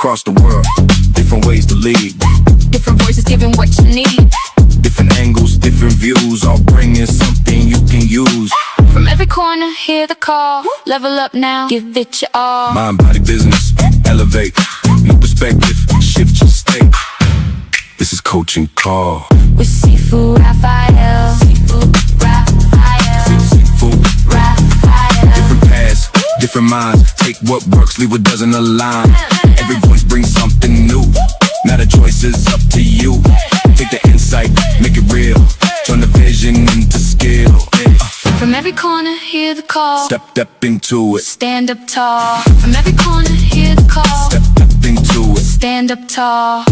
across the world, different ways to lead, Different voices giving what you need. different angles, different views, all bringing something you can use. From every corner, hear the call. Level up now, give it your all. Mind, body, business, elevate, new perspective, shift your state. This is coaching call. With Sifu Rafael. Sifu Rafael. Sifu. Rafael. Different paths, different minds. Take what works, leave what doesn't align. Every voice brings something new. Now the choice is up to you. Take the insight, make it real. Turn the vision into skill. From every corner, hear the call. Step into it. Stand up tall. From every corner, hear the call. Step into it. Stand up tall.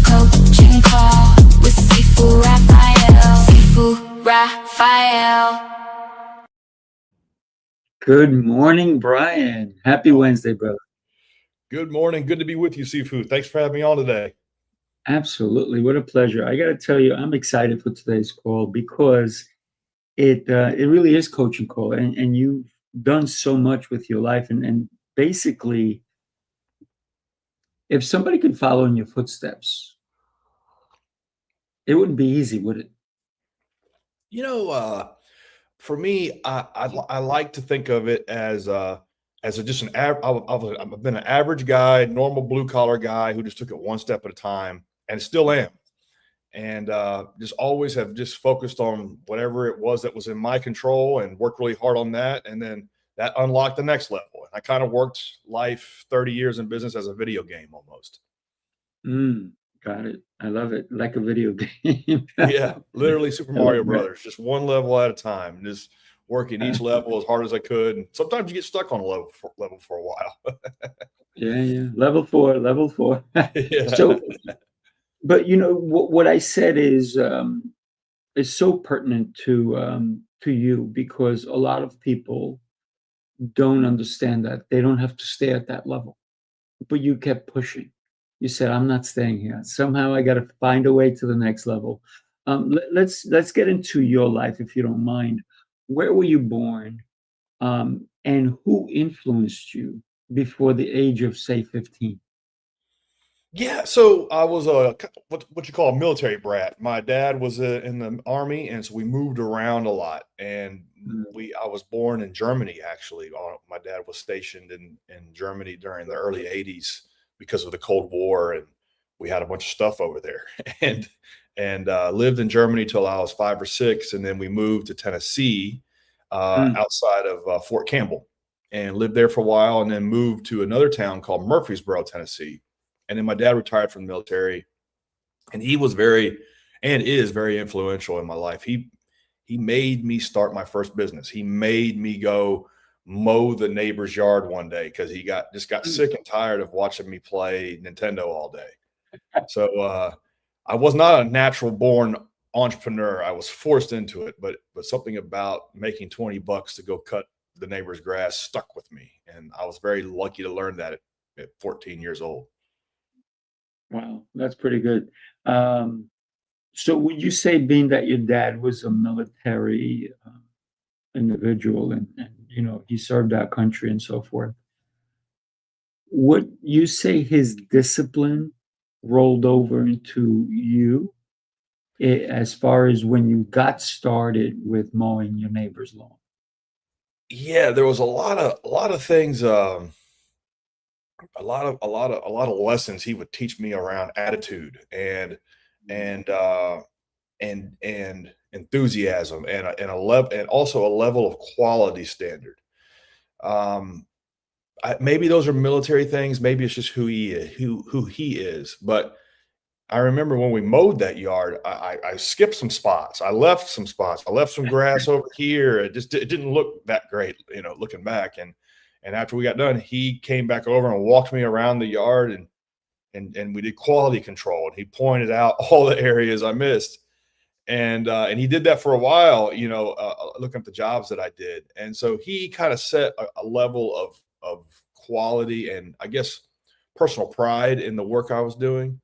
Coaching call with Sifu Rafael. Sifu Rafael. Good morning, Brian. Happy Wednesday, brother. Good morning. Good to be with you, Sifu. Thanks for having me on today. Absolutely. What a pleasure. I got to tell you, I'm excited for today's call because it really is coaching call, and you've done so much with your life. And basically, if somebody could follow in your footsteps, it wouldn't be easy, would it? You know, for me, I like to think of it as just an I've been an average guy, normal blue collar guy who just took it one step at a time, and still am. And just always have just focused on whatever it was that was in my control and worked really hard on that. And then that unlocked the next level. And I kind of worked life 30 years in business as a video game almost. Got it. I love it. Like a video game. Yeah, literally Super Mario Brothers, just one level at a time, just working each level as hard as I could. And sometimes you get stuck on a level for a while. Yeah. Level four. Yeah. So, but you know what I said is so pertinent to you, because a lot of people don't understand that they don't have to stay at that level, but you kept pushing. You said, "I'm not staying here. Somehow I got to find a way to the next level." Let's get into your life, if you don't mind. Where were you born, and who influenced you before the age of, say, 15? Yeah, so I was what you call a military brat. My dad was in the army, and so we moved around a lot. And I was born in Germany, actually. My dad was stationed in Germany during the early '80s because of the Cold War, and we had a bunch of stuff over there. and lived in Germany till I was 5 or 6, and then we moved to Tennessee, outside of Fort Campbell, and lived there for a while, and then moved to another town called Murfreesboro, Tennessee. And then my dad retired from the military, and he was is very influential in my life. He made me start my first business. He made me go mow the neighbor's yard one day because he got sick and tired of watching me play Nintendo all day. So I was not a natural born entrepreneur. I was forced into it, but something about making $20 to go cut the neighbor's grass stuck with me, and I was very lucky to learn that at 14 years old. Wow, that's pretty good. So would you say, being that your dad was a military individual, and you know, he served our country and so forth, would you say his discipline rolled over into you, as far as when you got started with mowing your neighbor's lawn? Yeah, there was a lot of things, a lot of lessons he would teach me around attitude and enthusiasm, and also a level of quality standard. Maybe those are military things. Maybe it's just who he is. But I remember when we mowed that yard, I skipped some spots. I left some spots. I left some grass over here. It didn't look that great, looking back. And after we got done, he came back over and walked me around the yard, and we did quality control. And he pointed out all the areas I missed. And he did that for a while, looking at the jobs that I did. And so he kind of set a level of quality and, I guess, personal pride in the work I was doing.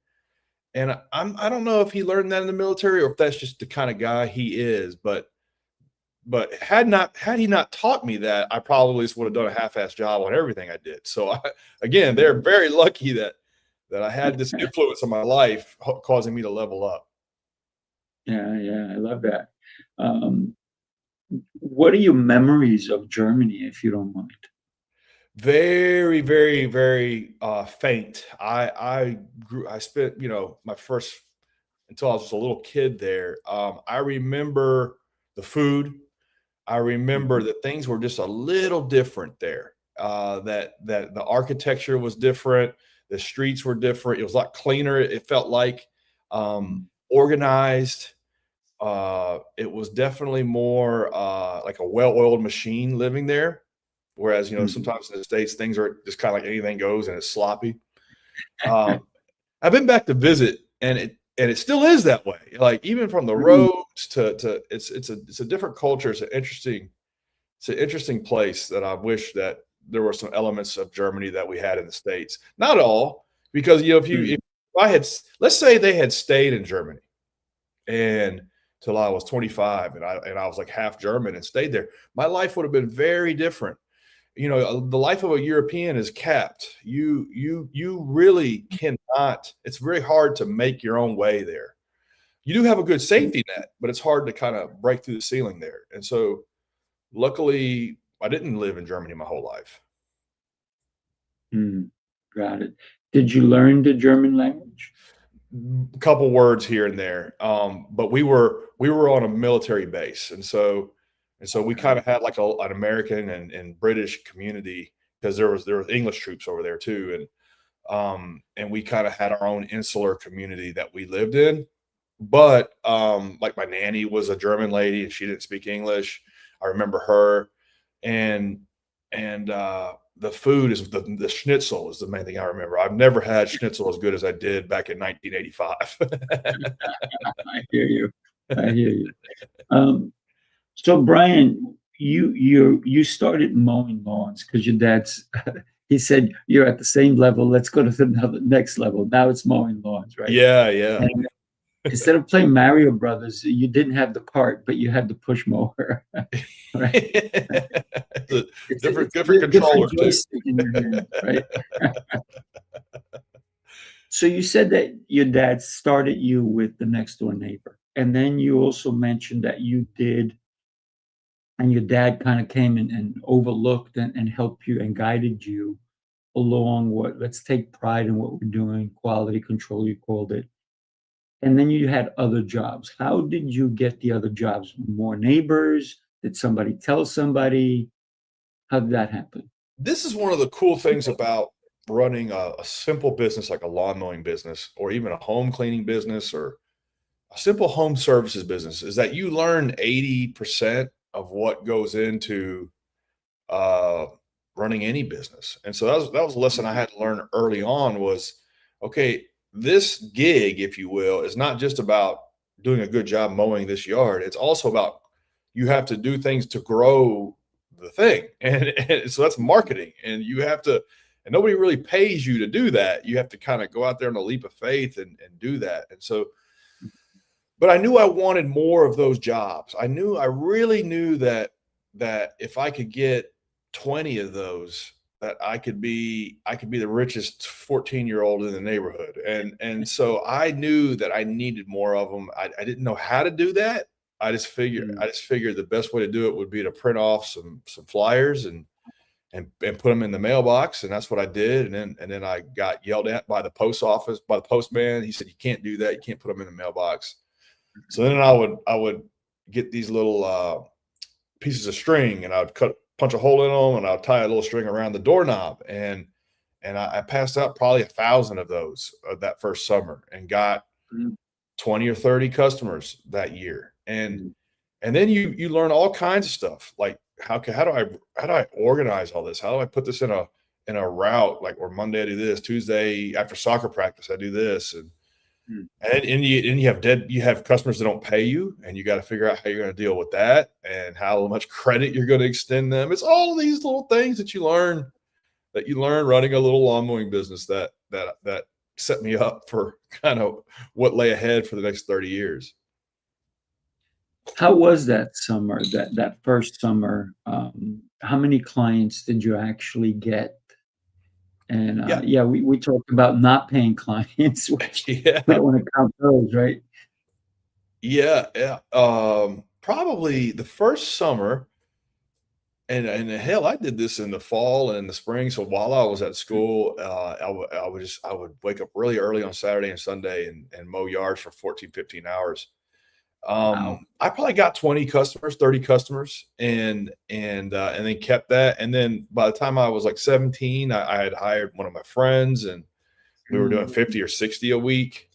And I don't know if he learned that in the military or if that's just the kind of guy he is, but had he not taught me that, I probably would have done a half-assed job on everything I did. So again, they're very lucky that that I had this influence in my life causing me to level up. Yeah, I love that. Um, what are your memories of Germany, if you don't mind? Very, very, very faint. I spent, my first until I was just a little kid there. I remember the food. I remember Mhm, that things were just a little different there. That the architecture was different, the streets were different. It was a lot cleaner. It felt like mhm, organized. It was definitely more like a well-oiled machine living there. Whereas, mhm. sometimes in the States, things are just kind of like anything goes and it's sloppy. Um, I've been back to visit, and it still is that way. Like even from the Mm, roads to it's a different culture. It's an interesting place that I wish that there were some elements of Germany that we had in the States. Not all, because if mm, I had, let's say they had stayed in Germany and till I was 25 and I was like half German and stayed there, my life would have been very different. The life of a European is capped. You really cannot. It's very hard to make your own way there. You do have a good mm, safety net, but it's hard to kind of break through the ceiling there. And so, luckily, I didn't live in Germany my whole life. mm. Got it. Did you learn the German language? A couple words here and there, but we were on a military base, and so we Okay. kind of had like an American and British community because there was English troops over there too, and we kind of had our own insular community that we lived in. But like my nanny was a German lady and she didn't speak English. I remember her, and the food is the schnitzel is the main thing I remember. I've never had schnitzel as good as I did back in 1985. I hear you. I hear you. Um, so Brian, you started mowing lawns because your dad's he said you're at the same level. Let's go to the next level. Now it's mowing lawns, right? Yeah, yeah. And instead of playing Mario Brothers, you didn't have the cart, but you had the push mower, right? It's a different It's a different different controller too. joystick in your hand, right? So you said that your dad started you with the next door neighbor, and then you also mentioned that you did, and your dad kind of came in and overlooked and helped you and guided you along what let's take pride in what we're doing, quality control, you called it. And then you had other jobs. How did you get the other jobs? More neighbors? Did somebody tell somebody? How did that happen? This is one of the cool things about running a simple business like a lawn mowing business or even a home cleaning business or a simple home services business is that you learn 80% of what goes into uh, running any business. And so that was a lesson I had to learn early on was, okay, this gig, if you will, is not just about doing a good job mowing this yard. It's also about you have to do things to grow the thing. And so that's marketing. And nobody really pays you to do that. You have to kind of go out there in a leap of faith and do that. And so but I knew I wanted more of those jobs. I really knew that if I could get 20 of those, that I could be the richest 14-year-old in the neighborhood. And so I knew that I needed more of them. I didn't know how to do that. Mm, I just figured the best way to do it would be to print off some flyers and put them in the mailbox, and that's what I did. And then I got yelled at by the post office, by the postman. He said, "You can't do that. You can't put them in the mailbox." So then I would get these little pieces of string and I would punch a hole in them and I'd tie a little string around the doorknob and I passed out probably 1,000 of those that first summer and got mm, 20 or 30 customers that year. And mm, and then you learn all kinds of stuff like how do I organize all this? How do I put this in a route like or Monday I do this, Tuesday after soccer practice I do this mm. and you have customers that don't pay you, and you got to figure out how you're going to deal with that and how much credit you're going to extend them. It's all these little things that you learn running a little lawn mowing business that set me up for kind of what lay ahead for the next 30 years. How was that summer, that first summer? How many clients did you actually get? And Yeah. yeah, we talked about not paying clients, which Yeah. we don't want to count those, right? Yeah. Yeah. Probably the first summer, and hell, I did this in the fall and in the spring. So while I was at school, I would wake up really early on Saturday and Sunday and mow yards for 14, 15 hours. Wow. I probably got 20 customers, 30 customers, and then kept that. And then by the time I was like 17, I had hired one of my friends, and we were doing Mm, 50 or 60 a week.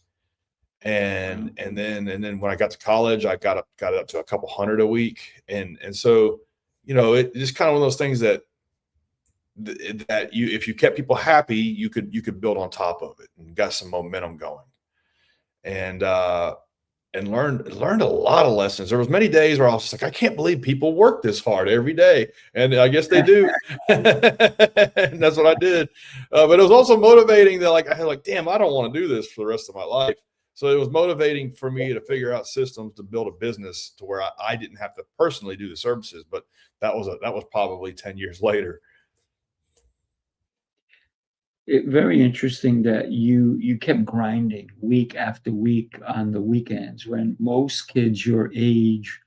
wow. And then when I got to college, I got it up to a couple hundred a week. And so, it's just kind of one of those things that you, if you kept people happy, you could build on top of it and got some momentum going. And learned a lot of lessons. There was many days where I was just like, I can't believe people work this hard every day, and I guess they do. And that's what I did. But it was also motivating that I had damn, I don't want to do this for the rest of my life. So it was motivating for me to figure out systems to build a business to where I didn't have to personally do the services. But that was probably 10 years later. Very interesting that you kept grinding week after week on the weekends when most kids your age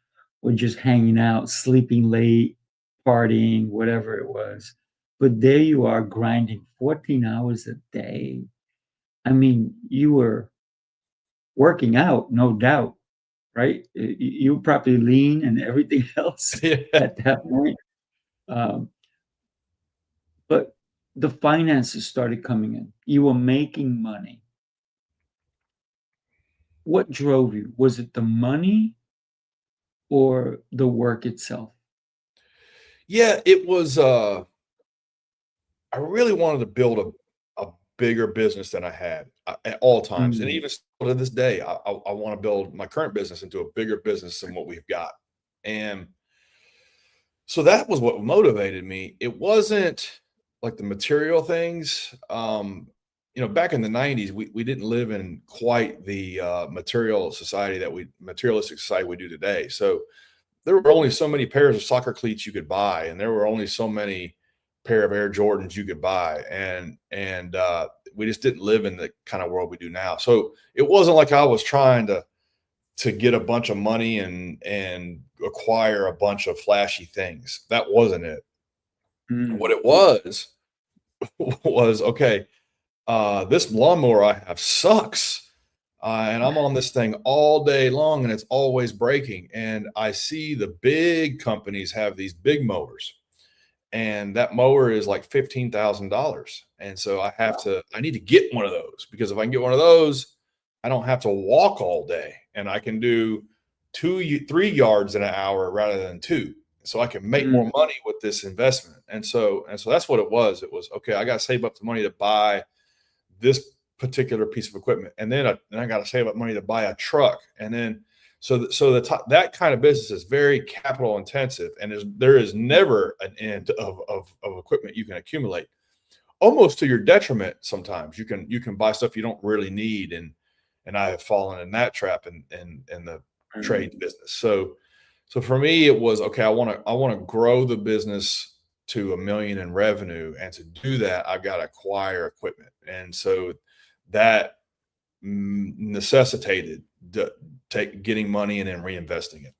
were just hanging out, sleeping late, partying, whatever it was. But there you are grinding 14 hours a day. I mean, you were working out, no doubt, right? You were probably lean and everything else Yeah. at that point. Um, but the finances started coming in. You were making money. What drove you? Was it the money or the work itself? Yeah, it was I really wanted to build a bigger business than I had at all times. And Mm, even still to this day, I want to build my current business into a bigger business than what we've got. And so that was what motivated me. It wasn't like the material things. Back in the 90s, we didn't live in quite the materialistic society we do today. So there were only so many pairs of soccer cleats you could buy, and there were only so many pair of Air Jordans you could buy, and we just didn't live in the kind of world we do now. So it wasn't like I was trying to get a bunch of money and acquire a bunch of flashy things. That wasn't it. What mm. it was okay. This lawnmower I have sucks. And I'm on this thing all day long and it's always breaking. And I see the big companies have these big mowers, and that mower is like $15,000. And so I need to get one of those, because if I can get one of those, I don't have to walk all day and I can do 3 yards in an hour rather than two. So I can make Mm, more money with this investment. And so that's what it was. It was, okay, I got to save up the money to buy this particular piece of equipment, and then I got to save up money to buy a truck, and then that kind of business is very capital intensive, and there is never an end of equipment you can accumulate, almost to your detriment. Sometimes you can buy stuff you don't really need, and I have fallen in that trap in the mm. trade business. So for me, it was okay. I want to grow the business to 1 million in revenue, and to do that, I've got to acquire equipment, and so that necessitated getting money and then reinvesting it.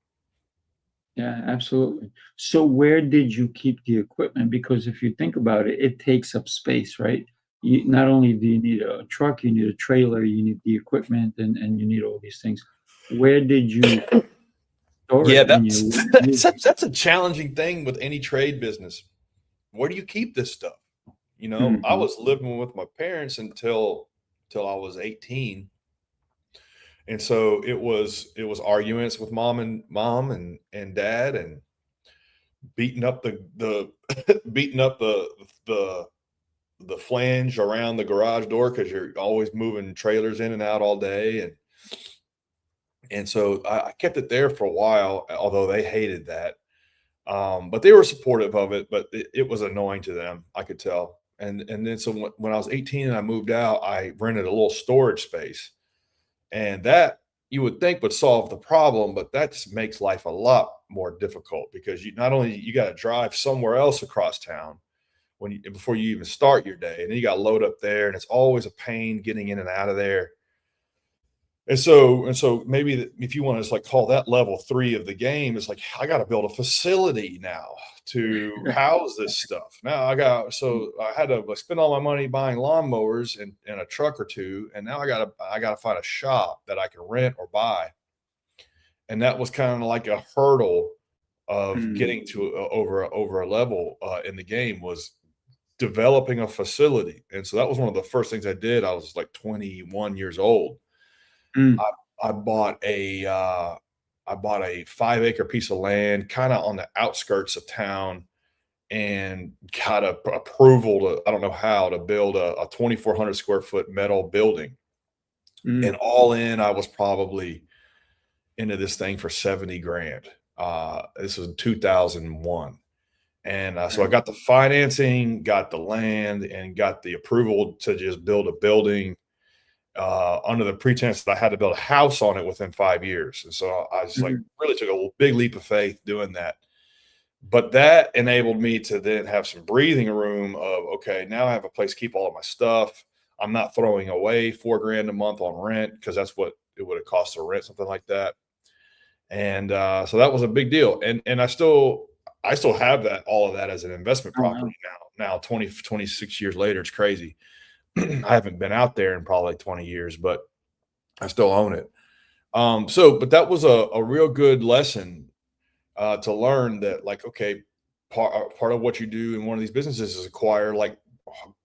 Yeah, absolutely. So where did you keep the equipment? Because if you think about it, it takes up space, right? Not only do you need a truck, you need a trailer, you need the equipment, and you need all these things. Where did you store Yeah, it when that's you that's a challenging thing with any trade business. Where do you keep this stuff? I Mhm. was living with my parents until I was 18. And so it was arguments with mom and dad, and beating up the beating up the flange around the garage door, because you're always moving trailers in and out all day. And so I kept it there for a while, although they hated that. But they were supportive of it, but it was annoying to them, I could tell. And then so when I was 18 and I moved out, I rented a little storage space, and that you would think would solve the problem, but that just makes life a lot more difficult, because you not only you got to drive somewhere else across town, before you even start your day, and then you got to load up there, and it's always a pain getting in and out of there. And so maybe if you want to just like call that level 3 of the game, it's like I got to build a facility now to house this stuff. Now I had to like spend all my money buying lawnmowers and a truck or two, and now I gotta find a shop that I can rent or buy. And that was kind of like a hurdle of getting to over a level in the game, was developing a facility. And so that was one of the first things I did. I was like 21 years old. Mm. I bought a 5-acre piece of land kind of on the outskirts of town, and got approval to, I don't know how, to build a 2,400 square foot metal building. And all in, I was probably into this thing for 70 grand. This was 2001. And so I got the financing, got the land, and got the approval to just build a building under the pretense that I had to build a house on it within 5 years. And so I was like, really took a big leap of faith doing that. But that enabled me to then have some breathing room of, okay, now I have a place to keep all of my stuff. I'm not throwing away $4 grand a month on rent, because that's what it would have cost to rent something like that. And so that was a big deal. And I still have all of that as an investment property now 26 years later. It's crazy. I haven't been out there in probably 20 years, but I still own it. But that was a real good lesson to learn that, like, okay, part of what you do in one of these businesses is acquire like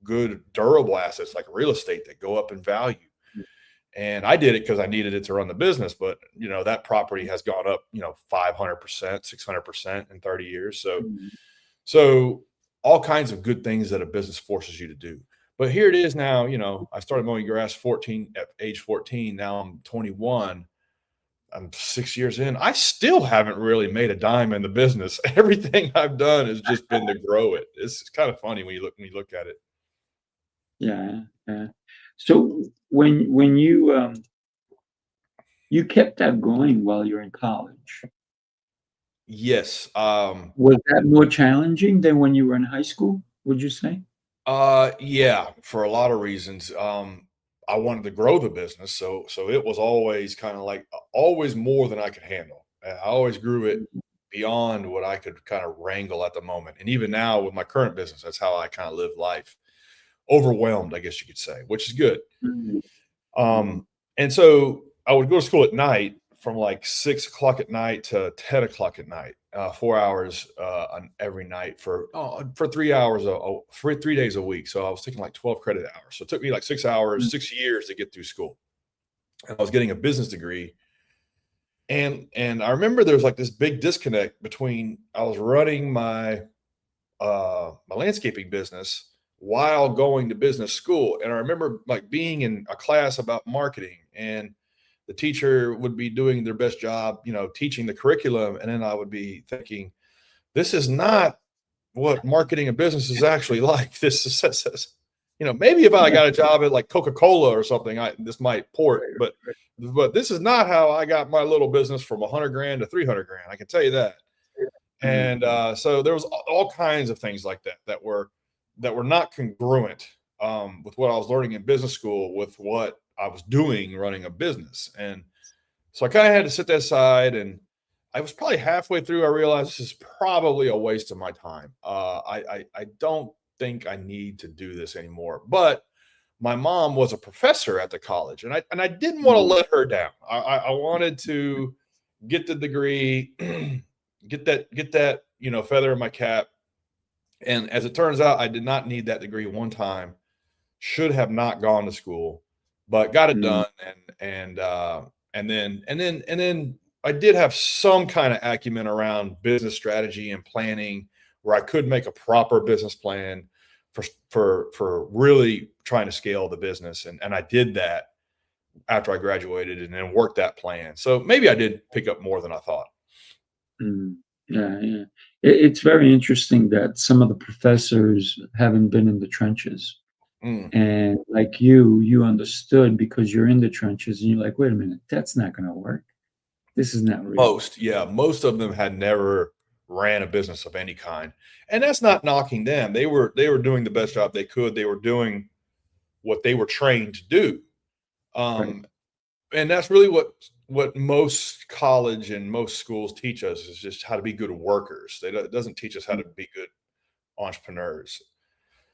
good durable assets like real estate that go up in value. And I did it because I needed it to run the business. But, that property has gone up, 500%, 600% in 30 years. So all kinds of good things that a business forces you to do. But here it is now, I started mowing grass at age 14. Now I'm 21. I'm 6 years in. I still haven't really made a dime in the business. Everything I've done has just been to grow it. It's kind of funny when you look at it. Yeah, yeah. So when you you kept that going while you're in college, Yes. was that more challenging than when you were in high school, would you say? Yeah, for a lot of reasons. I wanted to grow the business, so it was always kind of like always more than I could handle. And I always grew it beyond what I could kind of wrangle at the moment. And even now with my current business, that's how I kind of live life. Overwhelmed, I guess you could say, which is good. Mhm. And so I would go to school at night from like 6 o'clock at night to 10 o'clock at night, 4 hours every night for 3 hours, for 3 days a week. So I was taking like 12 credit hours. So it took me like 6 hours, 6 years to get through school. And I was getting a business degree. And I remember there was like this big disconnect between, I was running my landscaping business while going to business school. And I remember like being in a class about marketing, and the teacher would be doing their best job, teaching the curriculum. And then I would be thinking, this is not what marketing a business is actually like. This is, maybe if I got a job at like Coca-Cola or something, this might port, but this is not how I got my little business from 100 grand to 300 grand. I can tell you that. And so there was all kinds of things like that were not congruent with what I was learning in business school with what I was doing running a business. And so I kind of had to sit that aside, and I was probably halfway through. I realized this is probably a waste of my time. I don't think I need to do this anymore. But my mom was a professor at the college, and I didn't want to let her down. I wanted to get the degree, get that feather in my cap. And as it turns out, I did not need that degree one time. Should have not gone to school, but got it done. And then I did have some kind of acumen around business strategy and planning, where I could make a proper business plan for really trying to scale the business. And I did that after I graduated, and then worked that plan. So maybe I did pick up more than I thought. Yeah, yeah. It's very interesting that some of the professors haven't been in the trenches. Mm. And like you understood because you're in the trenches, and you're like, wait a minute, that's not going to work. This is not real. Most of them had never ran a business of any kind. And that's not knocking them. They were doing the best job they could. They were doing what they were trained to do. Right. And that's really what most college and most schools teach us, is just how to be good workers. It doesn't teach us how to be good entrepreneurs.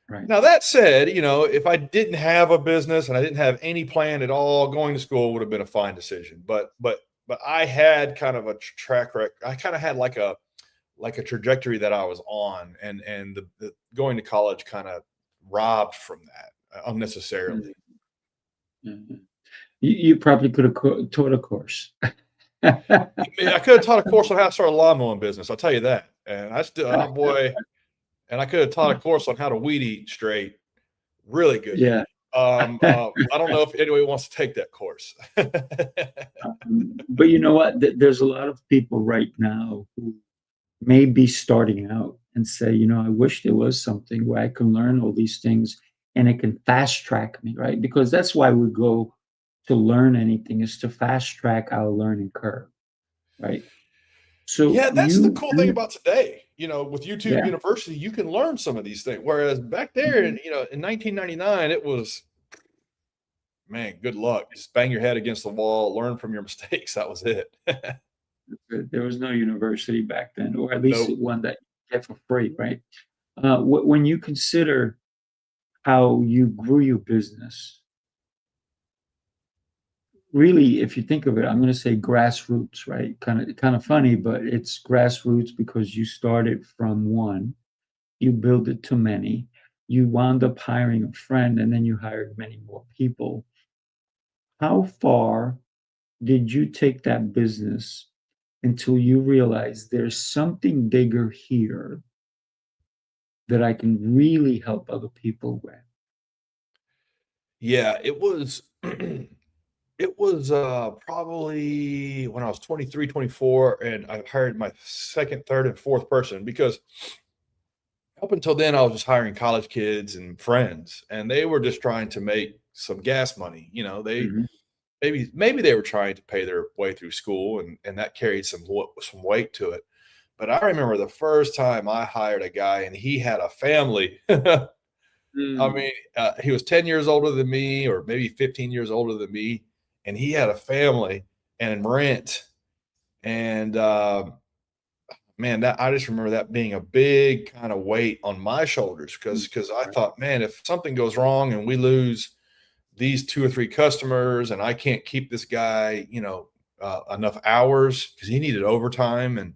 Right. Now, that said, if I didn't have a business and I didn't have any plan at all, going to school would have been a fine decision. But I had kind of a track record. I kind of had like a trajectory that I was on, and the going to college kind of robbed from that unnecessarily. Mhm. You probably could have taught a course. I could have taught a course on how to start a lawn mowing business. I'll tell you that. And I still, oh boy, and I could have taught a course on how to weed eat straight. Really good. Yeah. I don't know if anybody wants to take that course. But you know what? There's a lot of people right now who may be starting out and say, I wish there was something where I can learn all these things and it can fast track me, right? Because that's why we go to learn anything, is to fast track our learning curve, right? So Yeah, that's the cool thing you about today. With YouTube yeah. University, you can learn some of these things. Whereas back there in 1999, it was, man, good luck. Just bang your head against the wall, learn from your mistakes. That was it. There was no university back then, or at least Nope. one that you get for free, right? When you consider how you grew your business, really, if you think of it, I'm going to say grassroots, right? Kind of funny, but it's grassroots because you started from one, you build it to many, you wound up hiring a friend, and then you hired many more people. How far did you take that business until you realize there's something bigger here that I can really help other people with? Yeah, it was it was probably when I was 23, 24, and I hired my second, third, and fourth person, because up until then I was just hiring college kids and friends, and they were just trying to make some gas money. They Mhm. maybe they were trying to pay their way through school, and that carried some weight to it. But I remember the first time I hired a guy and he had a family. I Mm. mean, he was 10 years older than me, or maybe 15 years older than me, and he had a family and rent. And man, that I just remember that being a big kind of weight on my shoulders, Mm. because I Right. thought, man, if something goes wrong and we lose these 2 or 3 customers, and I can't keep this guy, enough hours, because he needed overtime, and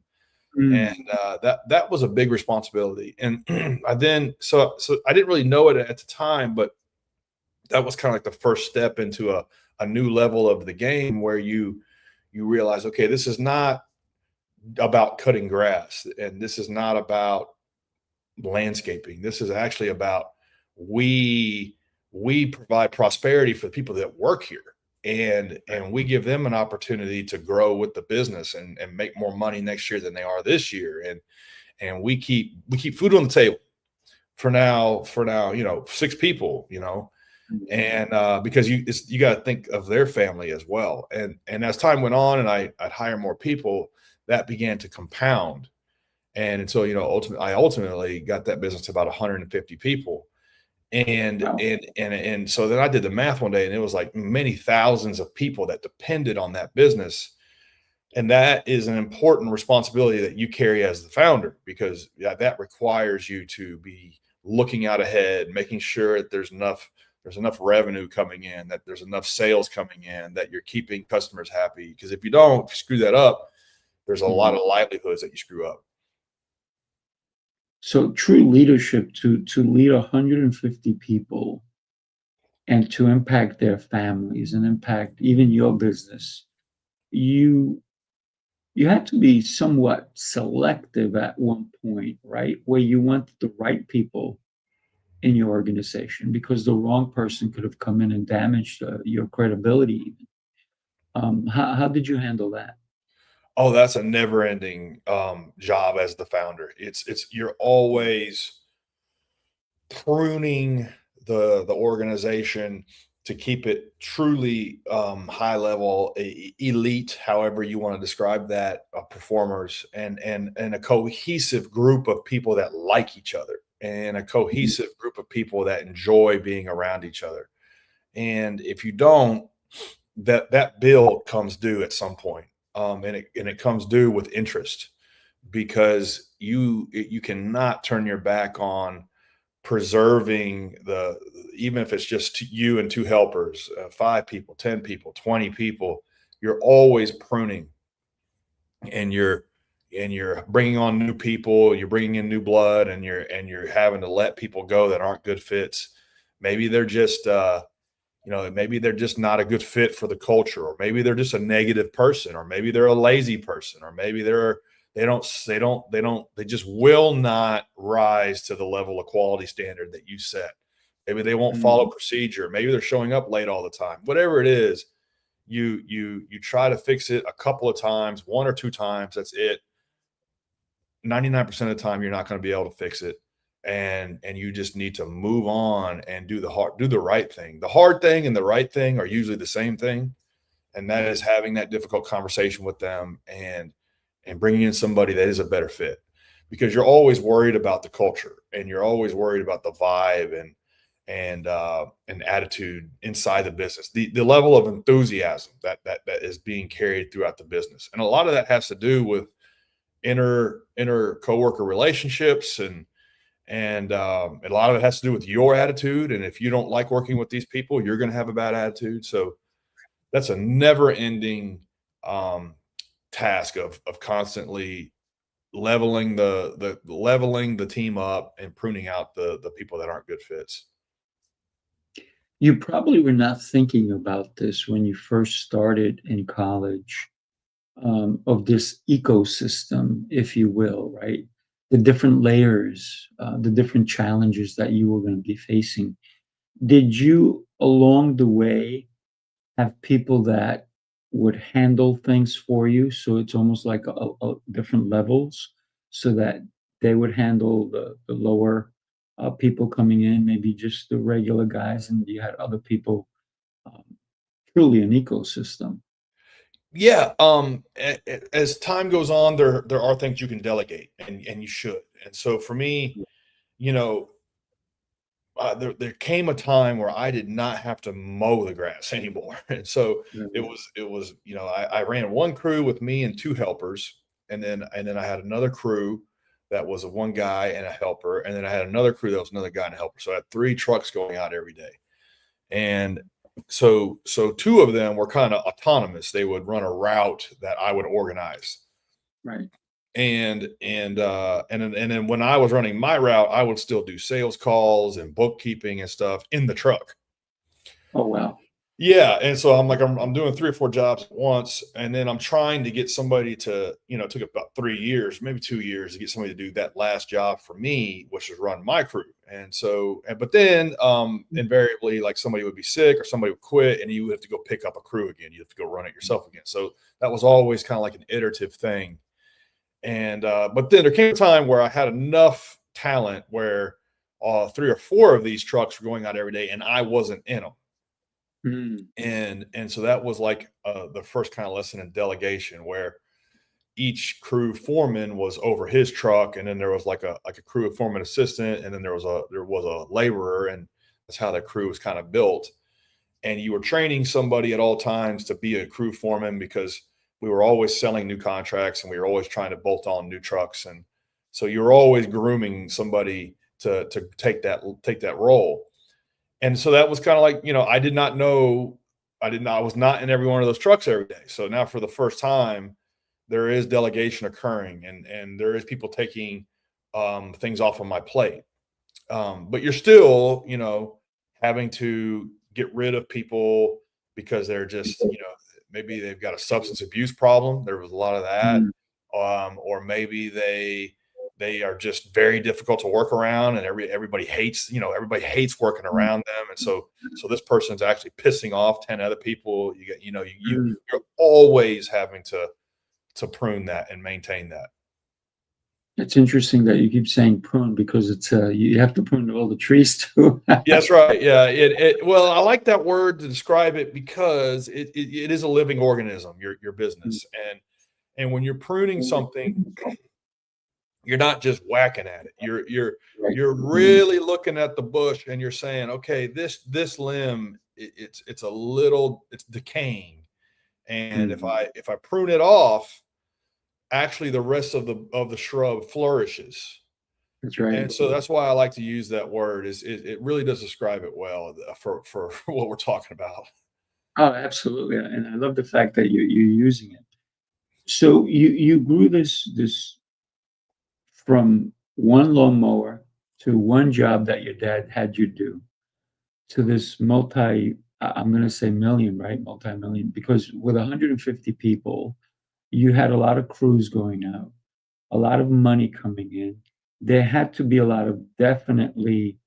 Mm. that was a big responsibility. And so I didn't really know it at the time, but that was kind of like the first step into a new level of the game, where you realize, okay, this is not about cutting grass, and this is not about landscaping. This is actually about, we we provide prosperity for the people that work here, and we give them an opportunity to grow with the business, and make more money next year than they are this year. And we keep food on the table for now, 6 people, Mm. and because you got to think of their family as well. And as time went on, and I'd hire more people, that began to compound. And until, I ultimately got that business to about 150 people. And Wow. so then I did the math one day, and it was like many thousands of people that depended on that business. And that is an important responsibility that you carry as the founder, because that requires you to be looking out ahead, making sure that there's enough revenue coming in, that there's enough sales coming in, that you're keeping customers happy. Because if you don't, if you screw that up, there's a lot Mhm. of livelihoods that you screw up. So true leadership, to lead 150 people and to impact their families and impact even your business, you you had to be somewhat selective at one point, right? Where you want the right people in your organization, because the wrong person could have come in and damaged your credibility even. How did you handle that? Oh, that's a never ending job as the founder. You're always pruning the organization, to keep it truly high level, elite, however you want to describe that, performers, and a cohesive group of people that like each other, and a cohesive group of people that enjoy being around each other. And if you don't, that bill comes due at some point, and it comes due with interest, because you cannot turn your back on preserving the, even if it's just you and two helpers, 5 people, 10 people, 20 people, you're always pruning, and you're bringing on new people, you're bringing in new blood, and you're having to let people go that aren't good fits. Maybe they're just maybe they're just not a good fit for the culture, or maybe they're just a negative person, or maybe they're a lazy person, or maybe they just will not rise to the level of quality standard that you set. Maybe they won't follow procedure. Maybe they're showing up late all the time. Whatever it is, you try to fix it a couple of times, 1 or 2 times. That's it. 99% of the time, you're not going to be able to fix it. And you just need to move on and do the right thing. The hard thing and the right thing are usually the same thing. And that is having that difficult conversation with them, and bringing in somebody that is a better fit, because you're always worried about the culture, and you're always worried about the vibe and attitude inside the business, the level of enthusiasm that is being carried throughout the business. And a lot of that has to do with inner coworker relationships, and a lot of it has to do with your attitude. And if you don't like working with these people, you're going to have a bad attitude. So that's a never ending task of constantly leveling the team up and pruning out the people that aren't good fits. You probably were not thinking about this when you first started in college, of this ecosystem, if you will, right? The different layers, the different challenges that you were going to be facing. Did you, along the way, have people that would handle things for you? So it's almost like a different levels, so that they would handle the lower people coming in, maybe just the regular guys, and you had other people, um, truly an ecosystem. Yeah. As time goes on, there are things you can delegate, and you should. And so for me, you know, there came a time where I did not have to mow the grass anymore. And so Mhm. it was, I ran one crew with me and 2 helpers. And then I had another crew that was a one guy and a helper. And then I had another crew that was another guy and a helper. So I had 3 trucks going out every day. And so 2 of them were kind of autonomous. They would run a route that I would organize. Right. And then when I was running my route, I would still do sales calls and bookkeeping and stuff in the truck. Oh, wow. Yeah. And so I'm doing 3 or 4 jobs at once. And then I'm trying to get somebody to, it took about 3 years, maybe 2 years, to get somebody to do that last job for me, which was run my crew. And so, but then invariably, like, somebody would be sick or somebody would quit, and you would have to go pick up a crew again. You have to go run it yourself again. So that was always kind of like an iterative thing. And but then there came a time where I had enough talent where 3 or 4 of these trucks were going out every day, and I wasn't in them. Mm. And so that was like the first kind of lesson in delegation, where each crew foreman was over his truck, and then there was like a crew foreman assistant, and then there was a laborer, and that's how the crew was kind of built. And you were training somebody at all times to be a crew foreman, because we were always selling new contracts, and we were always trying to bolt on new trucks. And so you were always grooming somebody to take that role. And so that was kind of like, I did not know, I was not in every one of those trucks every day. So now, for the first time, there is delegation occurring, and there is people taking things off of my plate. But you're still, having to get rid of people because they're just, maybe they've got a substance abuse problem. There was a lot of that. Mm. Or maybe they are just very difficult to work around, and everybody hates working around them. And so this person's actually pissing off 10 other people. Mm. You're always having to prune that and maintain that. It's interesting that you keep saying prune because it's you have to prune all the trees too. Yeah, that's right. Yeah, well, I like that word to describe it because it is a living organism, your business. And when you're pruning something, you're not just whacking at it. Right. You're really looking at the bush and you're saying, okay, this limb, it's decaying. And Mhm. if I prune it off, actually the rest of the shrub flourishes. That's right. And so that's why I like to use that word. It really does describe it well for what we're talking about. Oh, absolutely, and I love the fact that you're using it. So you grew this from one lawnmower to one job that your dad had you do to this I'm going to say million, right? Multi-million, because with 150 people, you had a lot of crews going out, a lot of money coming in. There had to be a lot of definitely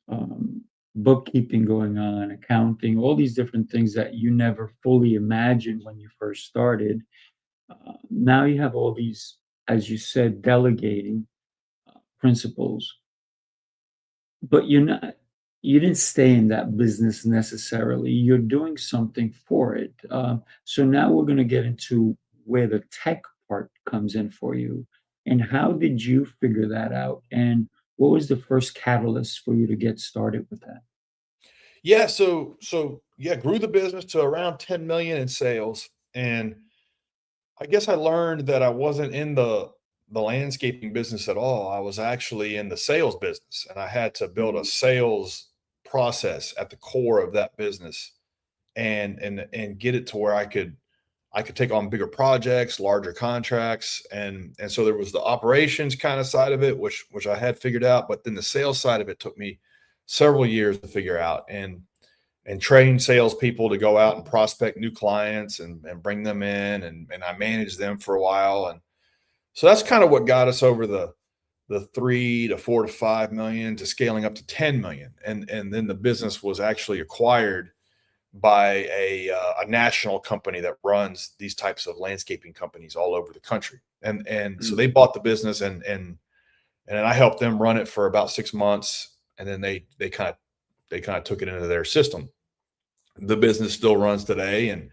um, bookkeeping going on, accounting, all these different things that you never fully imagined when you first started. Now you have all these, as you said, delegating principles, but you didn't stay in that business necessarily. You're doing something for it. So now we're going to get into where the tech part comes in for you. And how did you figure that out? And what was the first catalyst for you to get started with that? Yeah, so yeah, grew the business to around 10 million in sales. And I guess I learned that I wasn't in the landscaping business at all. I was actually in the sales business, and I had to build a sales process at the core of that business and get it to where I could take on bigger projects, larger contracts, and so there was the operations kind of side of it, which I had figured out, but then the sales side of it took me several years to figure out and train salespeople to go out and prospect new clients and bring them in and I managed them for a while. And so that's kind of what got us over the 3 to 4 to 5 million to scaling up to 10 million. And then the business was actually acquired by a national company that runs these types of landscaping companies all over the country. And so Mm. they bought the business and I helped them run it for about 6 months. And then they kind of took it into their system. The business still runs today, and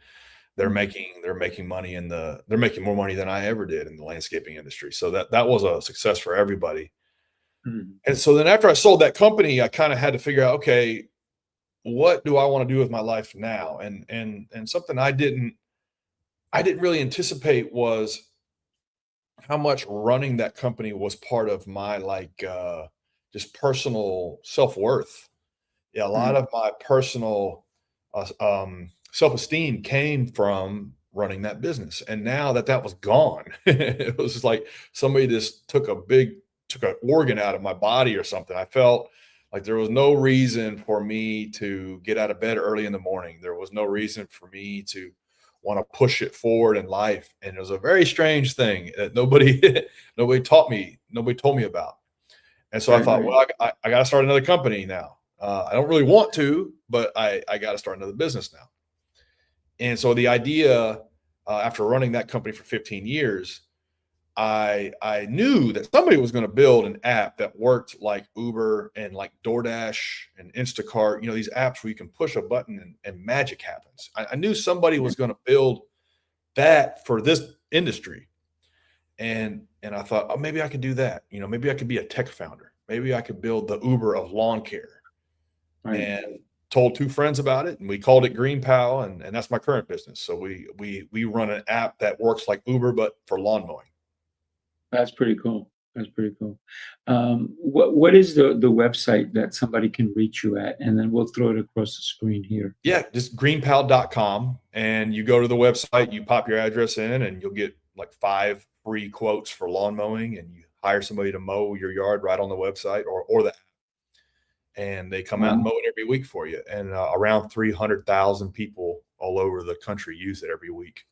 they're making money they're making more money than I ever did in the landscaping industry. So that was a success for everybody. Mm. And so then after I sold that company, I kind of had to figure out, okay, what do I want to do with my life now? And something I didn't really anticipate was how much running that company was part of my just personal self-worth. Yeah, a lot Mm. of my personal self-esteem came from running that business. And now that that was gone, it was just like somebody just took an organ out of my body or something. I felt like there was no reason for me to get out of bed early in the morning. There was no reason for me to want to push it forward in life. And it was a very strange thing that nobody told me about. And so I Right, thought, right. well, I got to start another company now. I don't really want to, but I got to start another business now. And so the idea, after running that company for 15 years, I knew that somebody was going to build an app that worked like Uber and like DoorDash and Instacart. You know, these apps where you can push a button and magic happens. I knew somebody was going to build that for this industry, and I thought, oh, maybe I could do that. You know, maybe I could be a tech founder. Maybe I could build the Uber of lawn care. Right. And told two friends about it, and we called it GreenPal, and that's my current business. So we run an app that works like Uber but for lawn mowing. That's pretty cool. That's pretty cool. What is the website that somebody can reach you at? And then we'll throw it across the screen here. Yeah, just greenpal.com, and you go to the website, you pop your address in, and you'll get like 5 free quotes for lawn mowing, and you hire somebody to mow your yard right on the website or the and they come out and Wow. mow it every week for you. And around 300,000 people all over the country use it every week.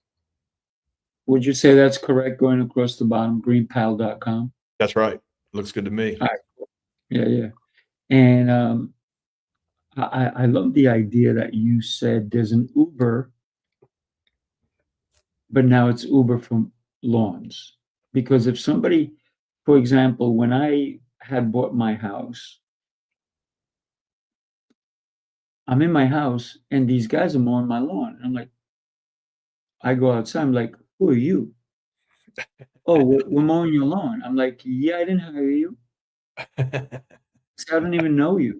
Would you say that's correct going across the bottom, greenpal.com? That's right. Looks good to me. All right. Yeah, yeah. And I love the idea that you said there's an Uber, but now it's Uber from lawns. Because if somebody for example, when I had bought my house, I'm in my house and these guys are mowing my lawn. And I'm like, I go outside. I'm like, who are you? Oh, we're mowing your lawn. I'm like, yeah, I didn't hire you. So I don't even know you.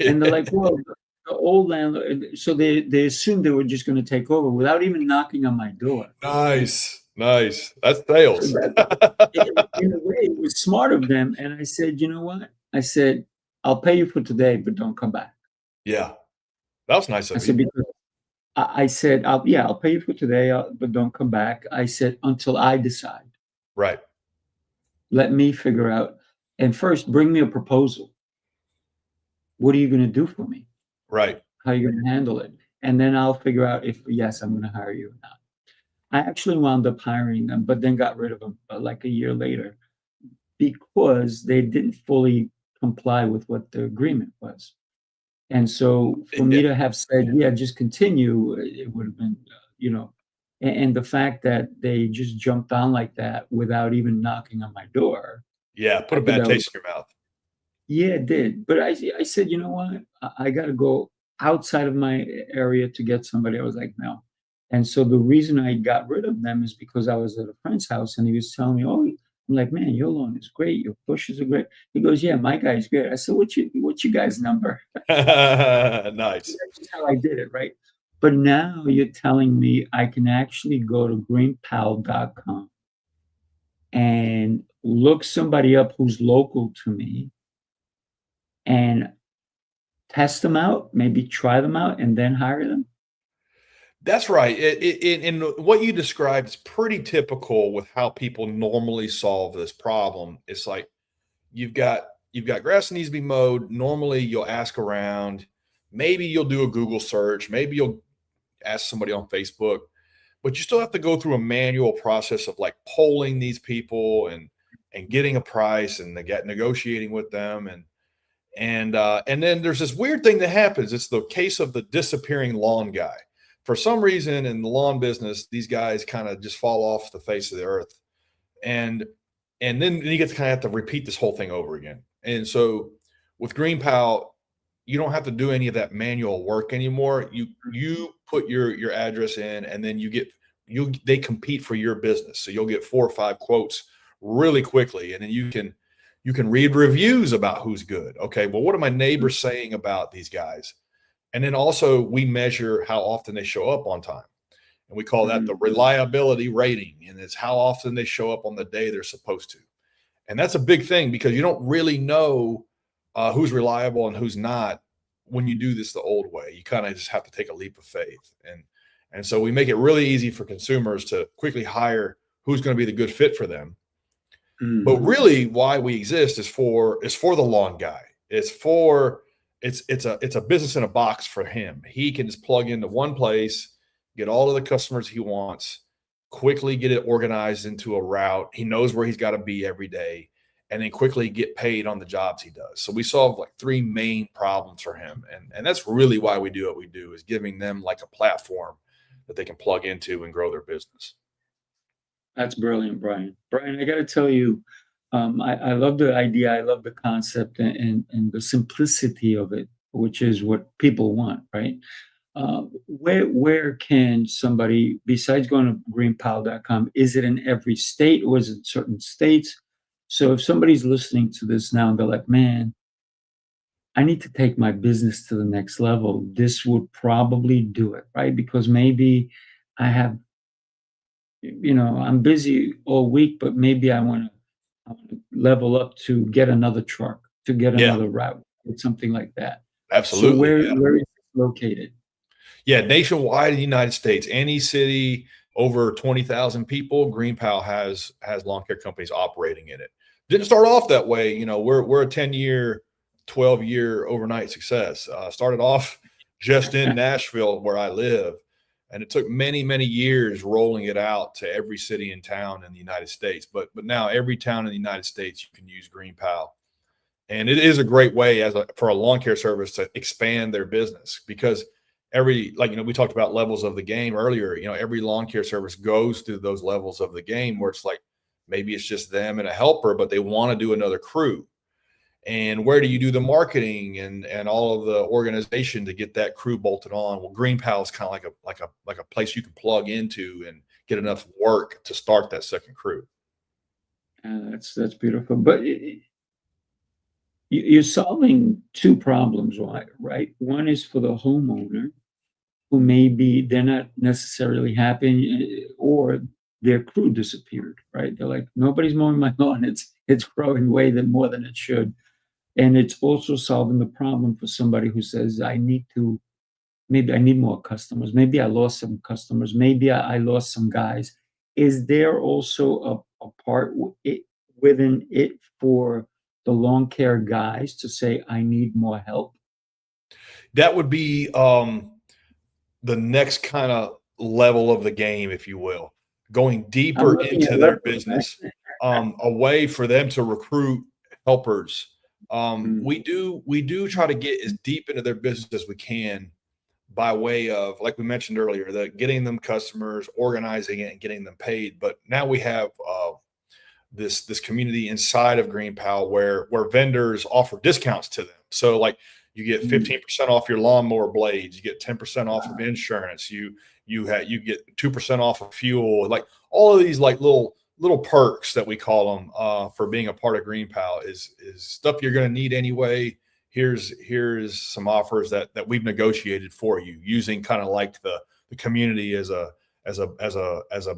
And they're like, well, the old landlord. So they assumed they were just going to take over without even knocking on my door. Nice. That's So sales. that, in a way, it was smart of them. And I said, you know what? I said, I'll pay you for today, but don't come back. Yeah. That was nice I of said, you. because I said, I'll pay you for today, but don't come back. I said, until I decide. Right. Let me figure out. And first, bring me a proposal. What are you going to do for me? Right. How are you going to handle it? And then I'll figure out if, yes, I'm going to hire you or not. I actually wound up hiring them, but then got rid of them like a year later because they didn't fully comply with what the agreement was. And so for me to have said, yeah, just continue, it would have been, and the fact that they just jumped on like that without even knocking on my door. Yeah. Put I a thought bad that was, taste in your mouth. yeah, it did. But I said, you know what? I got to go outside of my area to get somebody. I was like, no. And so the reason I got rid of them is because I was at a friend's house and he was telling me, oh, I'm like, man, your lawn is great. Your bushes are great. He goes, yeah, my guy's great. I said, what's your guy's number? Nice. That's just how I did it, right? But now you're telling me I can actually go to greenpal.com and look somebody up who's local to me and test them out, maybe try them out, and then hire them. That's right. And what you described is pretty typical with how people normally solve this problem. It's like you've got grass that needs to be mowed. Normally, you'll ask around. Maybe you'll do a Google search. Maybe you'll ask somebody on Facebook, but you still have to go through a manual process of like polling these people and getting a price and negotiating with them and then there's this weird thing that happens. It's the case of the disappearing lawn guy. For some reason in the lawn business, these guys kind of just fall off the face of the earth. And then you get to kind of have to repeat this whole thing over again. And so with GreenPal, you don't have to do any of that manual work anymore. You put your address in and then they compete for your business. So you'll get 4 or 5 quotes really quickly. And then you can read reviews about who's good. Okay, well, what are my neighbors saying about these guys? And then also we measure how often they show up on time. And we call that the reliability rating. And it's how often they show up on the day they're supposed to. And that's a big thing because you don't really know who's reliable and who's not when you do this the old way. You kind of just have to take a leap of faith. And so we make it really easy for consumers to quickly hire who's going to be the good fit for them. But really why we exist is for the lawn guy. It's a business in a box for him. He can just plug into one place, get all of the customers he wants, quickly get it organized into a route. He knows where he's got to be every day, and then quickly get paid on the jobs he does. So we solve like 3 main problems for him. And that's really why we do what we do, is giving them like a platform that they can plug into and grow their business. That's brilliant, Brian. Brian, I got to tell you, I love the idea. I love the concept and the simplicity of it, which is what people want, right? Where can somebody, besides going to greenpal.com, is it in every state or is it certain states? So if somebody's listening to this now and they're like, man, I need to take my business to the next level, this would probably do it, right? Because maybe I have, I'm busy all week, but maybe I want to level up to get another truck, to get Yeah, another route, or something like that. So absolutely. Yeah. where is it located? Yeah, nationwide in the United States, any city over 20,000 people, GreenPal has lawn care companies operating in it. Didn't start off that way. We're a 10-year, 12-year overnight success. Started off just in Nashville where I live. And it took many, many years rolling it out to every city and town in the United States. But now every town in the United States, you can use GreenPal. And it is a great way for a lawn care service to expand their business, because we talked about levels of the game earlier. Every lawn care service goes through those levels of the game where it's like, Maybe it's just them and a helper, but they want to do another crew. And where do you do the marketing and all of the organization to get that crew bolted on? Well, GreenPal is kind of like a place you can plug into and get enough work to start that second crew. That's beautiful. But you're solving two problems, right? One is for the homeowner, who maybe they're not necessarily happy, or their crew disappeared, right? They're like, nobody's mowing my lawn. It's growing way more than it should. And it's also solving the problem for somebody who says, maybe I need more customers. Maybe I lost some customers. Maybe I lost some guys. Is there also a part within it for the lawn care guys to say, I need more help? That would be the next kind of level of the game, if you will, going I'm deeper looking into at their leverage, right? business, a way for them to recruit helpers. Mm, We do try to get as deep into their business as we can by way of, like we mentioned earlier, the getting them customers, organizing it, and getting them paid. But now we have this community inside of GreenPal where vendors offer discounts to them. So like you get mm. 15% off your lawnmower blades, you get 10% off of Wow. insurance, you get 2% off of fuel, like all of these like little perks that we call them for being a part of GreenPal is stuff you're going to need anyway. Here's some offers that we've negotiated for you, using kind of like the community as a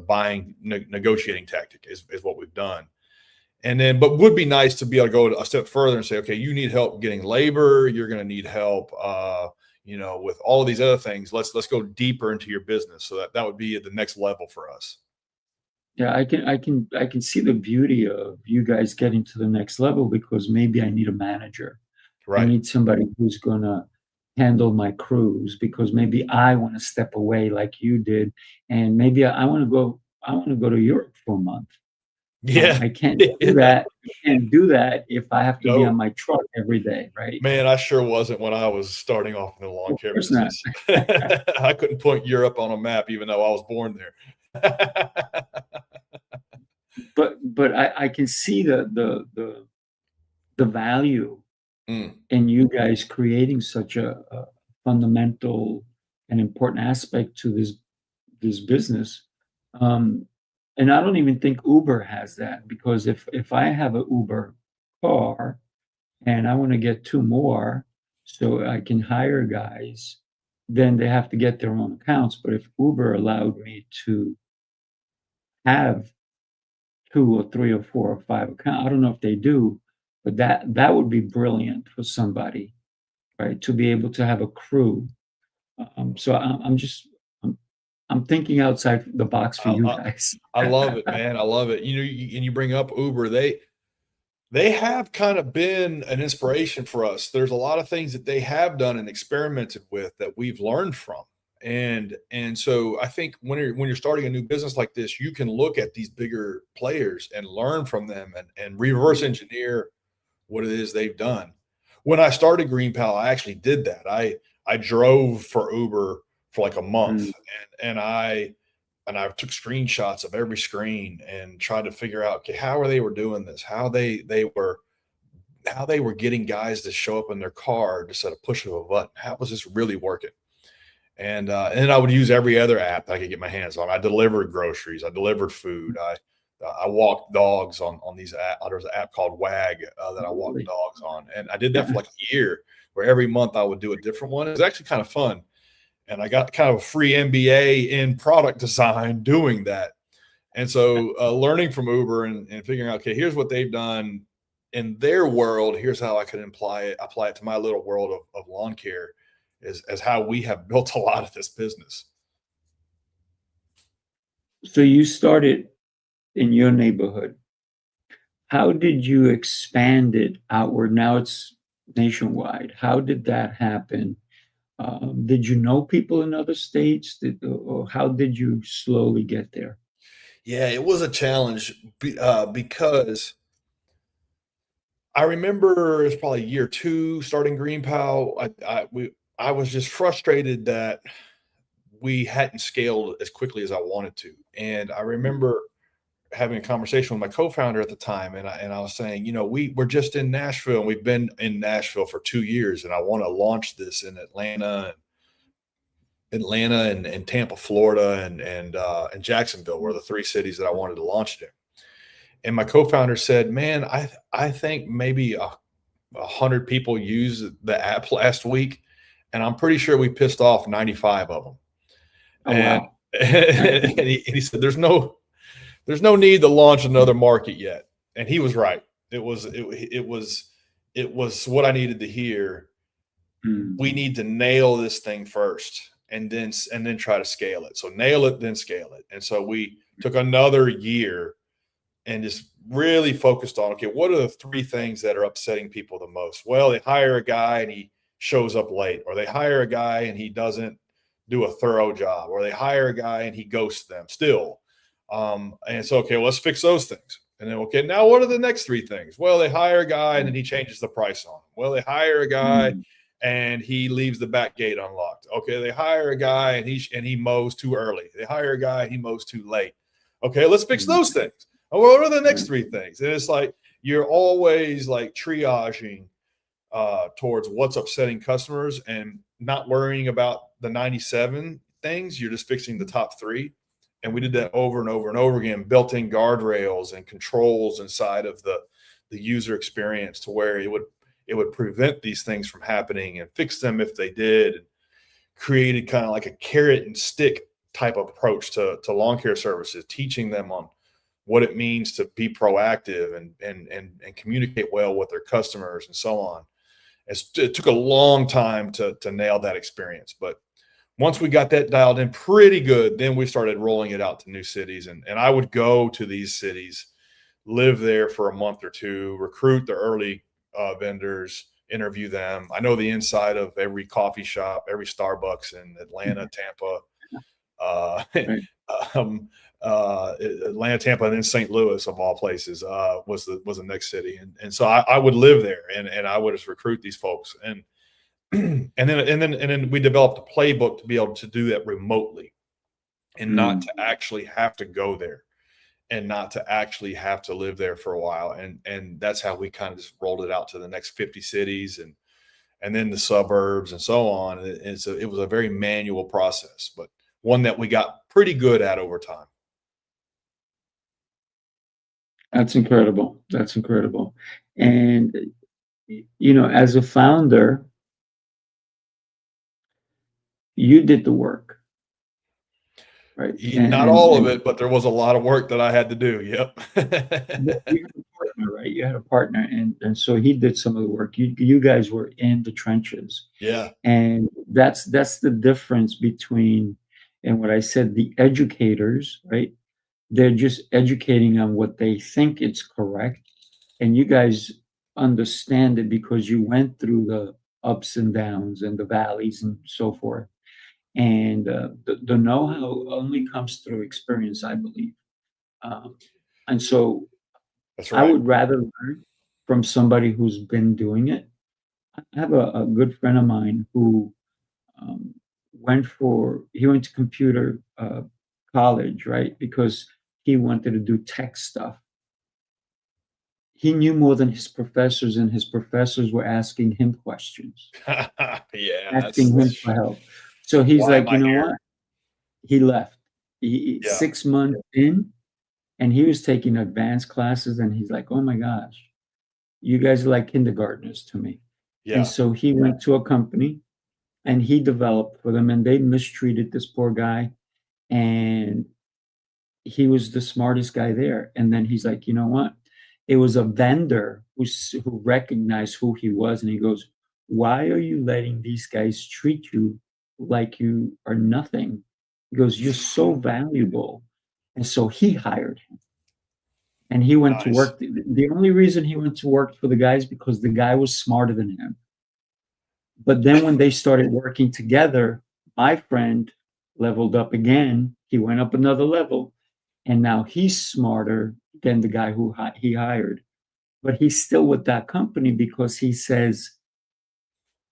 buying negotiating tactic is what we've done. And then, but would be nice to be able to go a step further and say, okay, you need help getting labor. You're going to need help, with all of these other things. Let's go deeper into your business. So that would be at the next level for us. Yeah, I can see the beauty of you guys getting to the next level, because maybe I need a manager. I Right. need somebody who's gonna handle my crews, because maybe I want to step away like you did, and maybe I want to go to Europe for a month. Yeah. I can't do Yeah. that. I can't do that if I have to be on No, my truck every day, right? man, I sure wasn't when I was starting off in the lawn Of care course not. business. I couldn't point Europe on a map, even though I was born there. But I can see the value Mm. in you guys creating such a fundamental and important aspect to this business. Um, and I don't even think Uber has that, because if I have a Uber car and I want to get two more so I can hire guys, then they have to get their own accounts. But if Uber allowed me to have two or three or four or five accounts, I don't know if they do, but that would be brilliant for somebody, right? To be able to have a crew. So I'm thinking outside the box for I, you I, guys. I love it, man. I love it. And you bring up Uber. They have kind of been an inspiration for us. There's a lot of things that they have done and experimented with that we've learned from. And so I think when you're starting a new business like this, you can look at these bigger players and learn from them and reverse engineer what it is they've done. When I started GreenPal, I actually did that. I drove for Uber for like a month, Mm. and I took screenshots of every screen and tried to figure out, okay, how they were doing this, how they were getting guys to show up in their car just at a push of a button. How was this really working? And then I would use every other app that I could get my hands on. I delivered groceries, I delivered food, I walked dogs on these app. There's an app called Wag that I walked Really? dogs on, and I did that for like a year, where every month I would do a different one. It was actually kind of fun, and I got kind of a free MBA in product design doing that. And so learning from Uber and figuring out, okay, here's what they've done in their world. Here's how I could apply it to my little world of lawn care, as how we have built a lot of this business. So you started in your neighborhood. How did you expand it outward? Now it's nationwide. How did that happen? Did you know people in other states? Or how did you slowly get there? Yeah, it was a challenge because I remember it was probably year two starting GreenPal. I was just frustrated that we hadn't scaled as quickly as I wanted to. And I remember having a conversation with my co-founder at the time, and I was saying, we're just in Nashville, and we've been in Nashville for 2 years, and I want to launch this in Atlanta and Tampa, Florida, and Jacksonville were the three cities that I wanted to launch it in. And my co-founder said, "Man, I think maybe 100 people used the app last week, and I'm pretty sure we pissed off 95 of them." Oh, And wow. and he said, "There's no need to launch another market yet." And he was right. It was what I needed to hear. Mm. We need to nail this thing first, and then try to scale it. So nail it, then scale it. And so we took another year and just really focused on, okay, what are the three things that are upsetting people the most? Well, they hire a guy and he shows up late, or they hire a guy and he doesn't do a thorough job, or they hire a guy and he ghosts them still. And so, okay, well, let's fix those things. And then, okay, now what are the next three things? Well, they hire a guy and then he changes the price on them. Well, they hire a guy and he leaves the back gate unlocked. Okay, they hire a guy and he mows too early. They hire a guy and he mows too late. Okay, let's fix those things. Oh, what are the next three things? And it's like you're always like triaging towards what's upsetting customers and not worrying about the 97 things. You're just fixing the top three. And we did that over and over and over again, built-in guardrails and controls inside of the user experience to where it would prevent these things from happening and fix them if they did. And created kind of like a carrot and stick type of approach to lawn care services, teaching them on what it means to be proactive and communicate well with their customers and so on. It took a long time to nail that experience, but once we got that dialed in pretty good, then we started rolling it out to new cities. And I would go to these cities, live there for a month or two, recruit the early vendors, interview them. I know the inside of every coffee shop, every Starbucks in Atlanta, Tampa, Atlanta, Tampa, and then St. Louis, of all places, was the next city. And so I would live there and I would just recruit these folks. And then we developed a playbook to be able to do that remotely and not to actually have to go there and not to actually have to live there for a while. And that's how we kind of just rolled it out to the next 50 cities and then the suburbs and so on. And so it was a very manual process, but one that we got pretty good at over time. That's incredible. That's incredible. And, as a founder, you did the work, right? Not all of it, but there was a lot of work that I had to do. Yep. You had a partner, right? You had a partner, and so he did some of the work. You guys were in the trenches. Yeah. And that's the difference between, and what I said, the educators, right? They're just educating on what they think it's correct. And you guys understand it because you went through the ups and downs and the valleys and so forth. And the know-how only comes through experience, I believe. And so That's I right. would rather learn from somebody who's been doing it. I have a good friend of mine who he went to computer college, right? Because he wanted to do tech stuff. He knew more than his professors, and his professors were asking him questions, Yeah. asking him for help. So he's Why like, am I here? what? He left. Yeah. 6 months in, and he was taking advanced classes, and he's like, oh my gosh, you guys are like kindergartners to me. Yeah. And so he went to a company and he developed for them, and they mistreated this poor guy. And he was the smartest guy there. And then he's like, you know what? It was a vendor who recognized who he was. And he goes, why are you letting these guys treat you like you are nothing? He goes, you're so valuable. And so he hired him. And he went to Nice. work. The only reason he went to work for the guy is because the guy was smarter than him. But then when they started working together, my friend leveled up again. He went up another level. And now he's smarter than the guy who he hired. But he's still with that company because he says,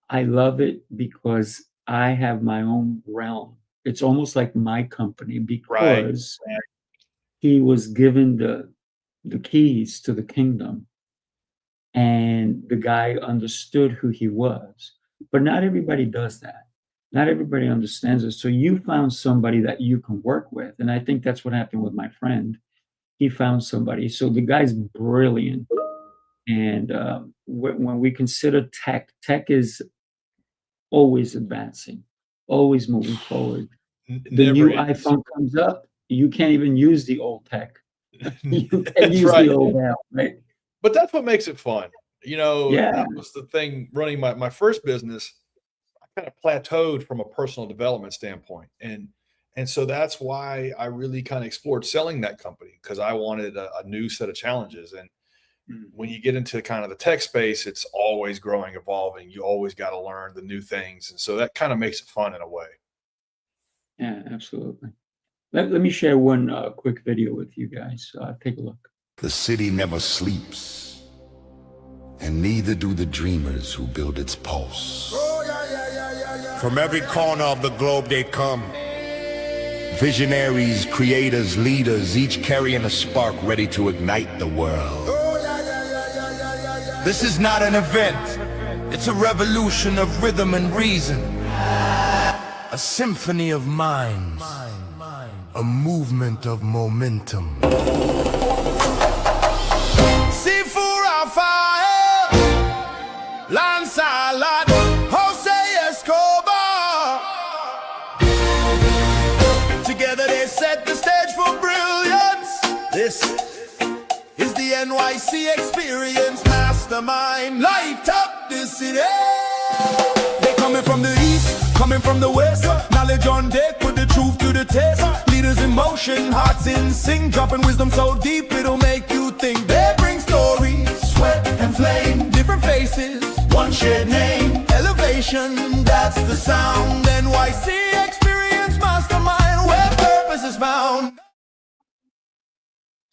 I love it because I have my own realm. It's almost like my company because he was given the keys to the kingdom, and the guy understood who he was. But not everybody does that. Not everybody understands it. So you found somebody that you can work with, and I think that's what happened with my friend. He found somebody. So the guy's brilliant. And when we consider tech is always advancing, always moving forward. The Never new ends. iPhone comes up, you can't even use the old tech. You can That's use right. the old now, right? But that's what makes it fun. Yeah, That was the thing running my first business. I kind of plateaued from a personal development standpoint. And so that's why I really kind of explored selling that company, because I wanted a new set of challenges. And when you get into kind of the tech space, it's always growing, evolving. You always got to learn the new things. And so that kind of makes it fun in a way. yeah, absolutely. Let me share one quick video with you guys. Take a look. The city never sleeps, and neither do the dreamers who build its pulse. From every corner of the globe they come. Visionaries, creators, leaders, each carrying a spark ready to ignite the world. This is not an event. It's a revolution of rhythm and reason. A symphony of minds. A movement of momentum. Sifu Rafael, Lancelot, Jose Escobar. Together they set the stage for brilliance. This is the NYC experience. Mastermind, light up the city. They coming from the east, coming from the west. Knowledge on deck, put the truth to the test. Leaders in motion, hearts in sync, dropping wisdom so deep it'll make you think. They bring stories, sweat and flame, different faces, one shared name. Elevation, that's the sound. NYC experience mastermind, where purpose is found.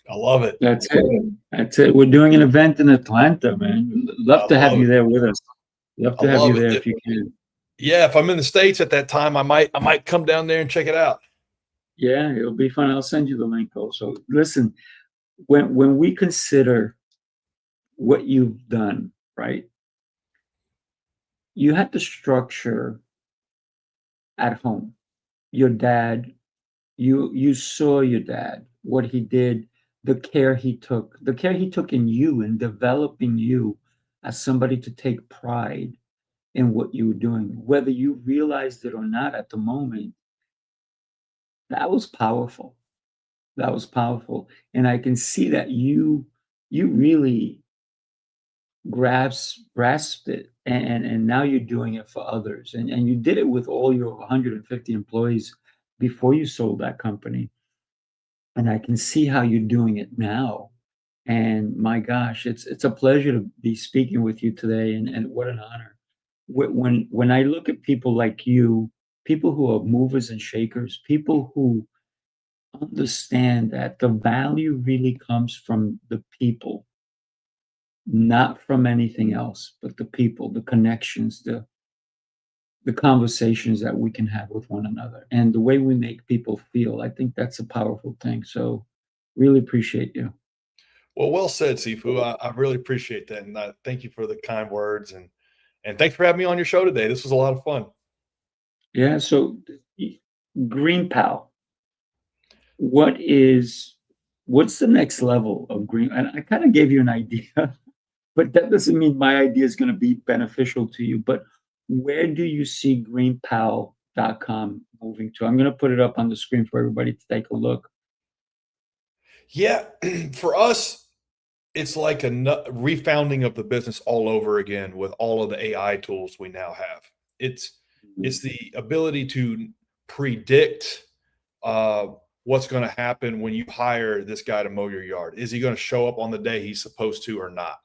I love it. That's it. That's it. We're doing an event in Atlanta, man. Love to have you there with us. Love to have you there if you can. Yeah, if I'm in the States at that time, I might come down there and check it out. Yeah, it'll be fun. I'll send you the link also. Listen, when we consider what you've done, right? You had the structure at home. Your dad, you saw your dad, what he did, the care he took in you and developing you as somebody to take pride in what you were doing, whether you realized it or not at the moment. That was powerful. That was powerful. And I can see that you really grasped it, and now you're doing it for others. And you did it with all your 150 employees before you sold that company. And I can see how you're doing it now. And my gosh, it's a pleasure to be speaking with you today, and what an honor. When I look at people like you, people who are movers and shakers, people who understand that the value really comes from the people, not from anything else, but the people, the connections, the conversations that we can have with one another, and the way we make people feel. I think that's a powerful thing. So really appreciate you. Well said, Sifu. I really appreciate that, and thank you for the kind words, and thanks for having me on your show today. This was a lot of fun. Yeah. So GreenPal, what's the next level of Green? And I kind of gave you an idea, but that doesn't mean my idea is going to be beneficial to you. But where do you see greenpal.com moving to? I'm going to put it up on the screen for everybody to take a look. Yeah, for us, it's like a refounding of the business all over again with all of the AI tools we now have. It's the ability to predict what's going to happen when you hire this guy to mow your yard. Is he going to show up on the day he's supposed to or not?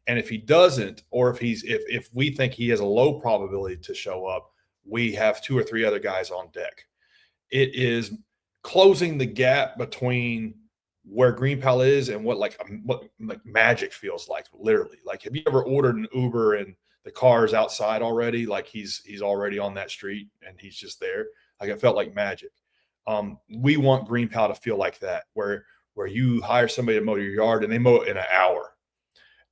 And if he doesn't, or if we think he has a low probability to show up, we have 2 or 3 other guys on deck. It is closing the gap between where GreenPal is and what magic feels like, literally. Like, have you ever ordered an Uber and the car is outside already? Like he's already on that street and he's just there. Like, it felt like magic. We want GreenPal to feel like that, where where you hire somebody to mow your yard and they mow it in an hour.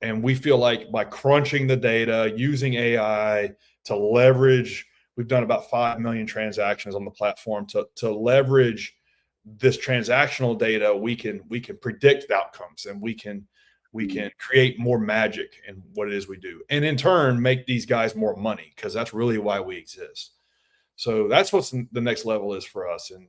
And we feel like by crunching the data, using AI to leverage, we've done about 5 million transactions on the platform to leverage this transactional data. We can predict outcomes, and we can create more magic in what it is we do, and in turn make these guys more money, because that's really why we exist. So that's what's the next level is for us. And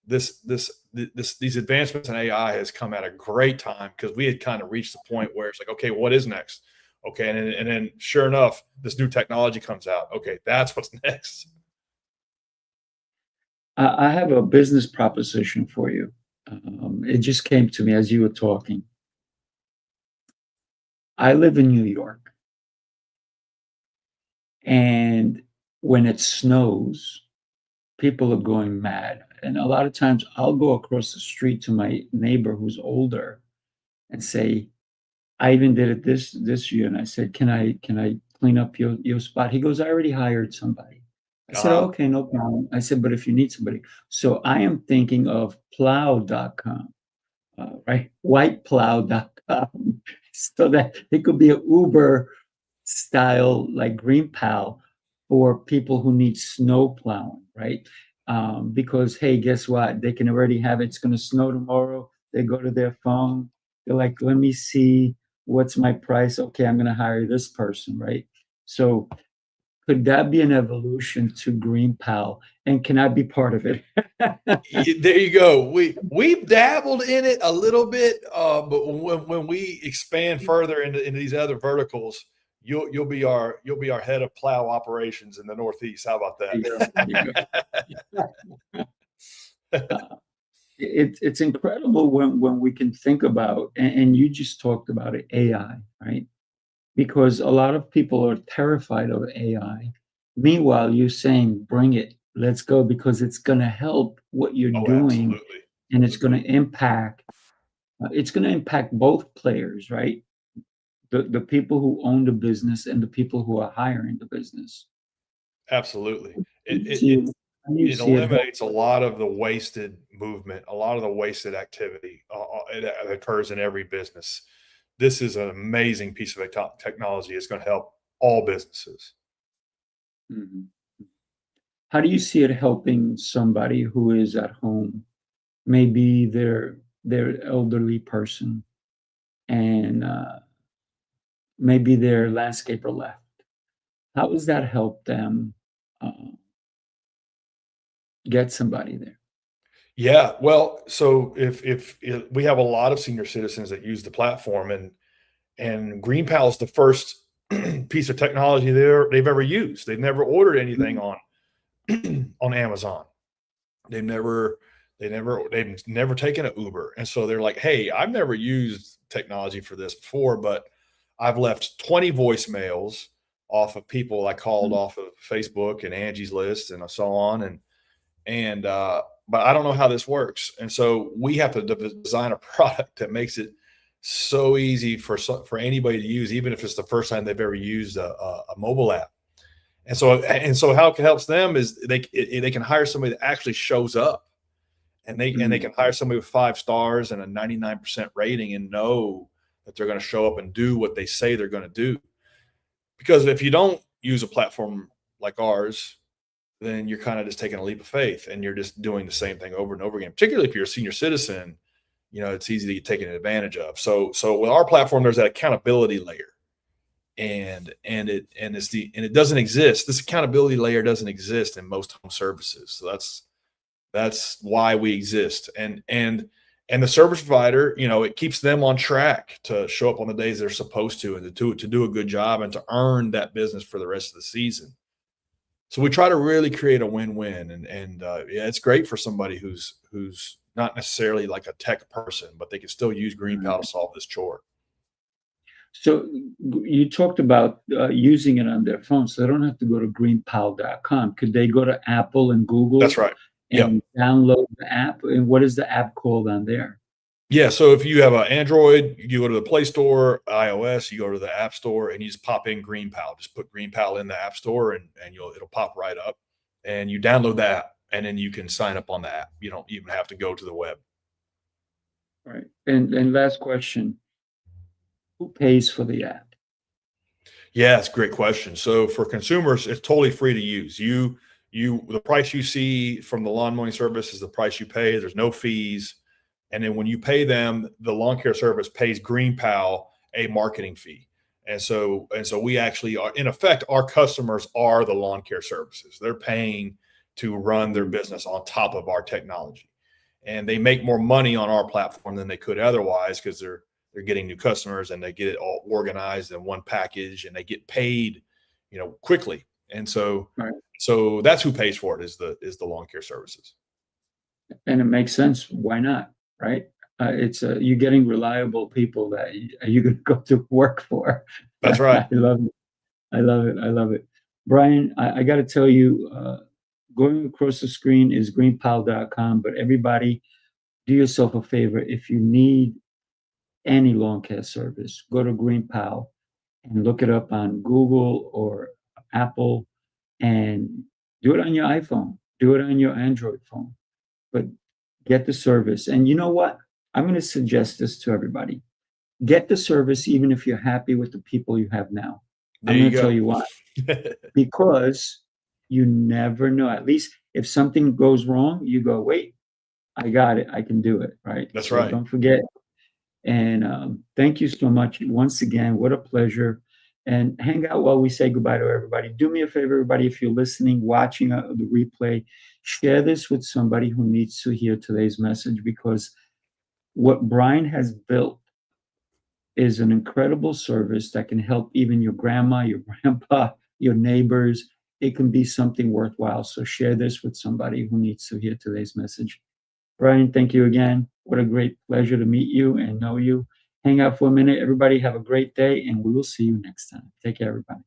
these advancements in AI has come at a great time, because we had kind of reached the point where it's like, okay, what is next? Okay, and then sure enough, this new technology comes out. Okay, that's what's next. I have a business proposition for you. It just came to me as you were talking. I live in New York, and when it snows, people are going mad. And a lot of times I'll go across the street to my neighbor who's older and say, I even did it this year. And I said, can I clean up your spot? He goes, I already hired somebody. I said, okay, no problem. I said, but if you need somebody. So I am thinking of plow.com, right? Whiteplow.com. So that it could be an Uber style, like GreenPal, for people who need snow plowing, right? Because, hey, guess what? They can already have it. It's going to snow tomorrow. They go to their phone. They're like, let me see, what's my price? Okay, I'm going to hire this person, right? So could that be an evolution to GreenPal? And can I be part of it? There you go. We've dabbled in it a little bit, but when we expand further into these other verticals, you'll be our head of plow operations in the Northeast. How about that? It's incredible when we can think about, and you just talked about it, AI, right? Because a lot of people are terrified of AI. Meanwhile, you're saying, bring it, let's go, because it's going to help what you're doing. Absolutely. And it's going to impact both players, right? The people who own the business and the people who are hiring the business. Absolutely. It See eliminates a lot of the wasted movement, a lot of the wasted activity that occurs in every business. This is an amazing piece of technology. It's going to help all businesses. Mhm. How do you see it helping somebody who is at home? Maybe they're elderly person, and maybe their landscaper left. How does that help them uh, get somebody there? Yeah, well, so if we have a lot of senior citizens that use the platform, and GreenPal is the first piece of technology they've ever used. They've never ordered anything on on Amazon. They've never taken an Uber. And so they're like, hey, I've never used technology for this before, but I've left 20 voicemails off of people I called off of Facebook and Angie's List and so on. But I don't know how this works. And so we have to design a product that makes it so easy for anybody to use, even if it's the first time they've ever used a mobile app. And so how it helps them is they can hire somebody that actually shows up, and they can hire somebody with 5 stars and a 99% rating and know that they're going to show up and do what they say they're going to do. Because if you don't use a platform like ours, then you're kind of just taking a leap of faith and you're just doing the same thing over and over again. Particularly if you're a senior citizen, it's easy to get taken advantage of. So with our platform, there's that accountability layer. And it doesn't exist. This accountability layer doesn't exist in most home services. So that's why we exist. And the service provider, it keeps them on track to show up on the days they're supposed to, and to do a good job and to earn that business for the rest of the season. So we try to really create a win-win, and yeah, it's great for somebody who's not necessarily like a tech person, but they can still use GreenPal to solve this chore. So you talked about using it on their phone, so they don't have to go to greenpal.com. Could they go to Apple and Google? That's right. And download the app? And what is the app called on there? Yeah, so if you have an Android, you go to the Play Store. iOS, you go to the App Store, and you just pop in GreenPal. Just put GreenPal in the App Store, and it'll pop right up. And you download the app, and then you can sign up on the app. You don't even have to go to the web. Right. And last question, who pays for the app? Yeah, it's a great question. So for consumers, it's totally free to use. The price you see from the lawn mowing service is the price you pay. There's no fees. And then when you pay them, the lawn care service pays GreenPal a marketing fee. And so we actually are, in effect, our customers are the lawn care services. They're paying to run their business on top of our technology. And they make more money on our platform than they could otherwise, because they're getting new customers and they get it all organized in one package and they get paid, quickly. And so Right. so that's who pays for it, is the lawn care services. And it makes sense. Why not? Right. It's you're getting reliable people that you're going to go to work for. That's right. I love it. I love it. I love it. Brian, I got to tell you, going across the screen is greenpal.com, but everybody, do yourself a favor. If you need any lawn care service, go to GreenPal and look it up on Google or Apple and do it on your iPhone, do it on your Android phone, but get the service. And you know what? I'm going to suggest this to everybody. Get the service even if you're happy with the people you have now. There I'm you going to go. tell you why. Because you never know. At least if something goes wrong, you go, wait, I got it. I can do it. Right. That's So right. don't forget. And thank you so much once again. What a pleasure. And hang out while we say goodbye to everybody. Do me a favor, everybody, if you're listening, watching the replay, share this with somebody who needs to hear today's message, because what Brian has built is an incredible service that can help even your grandma, your grandpa, your neighbors. It can be something worthwhile. So share this with somebody who needs to hear today's message. Brian, thank you again. What a great pleasure to meet you and know you. Hang out for a minute. Everybody have a great day, and we will see you next time. Take care, everybody.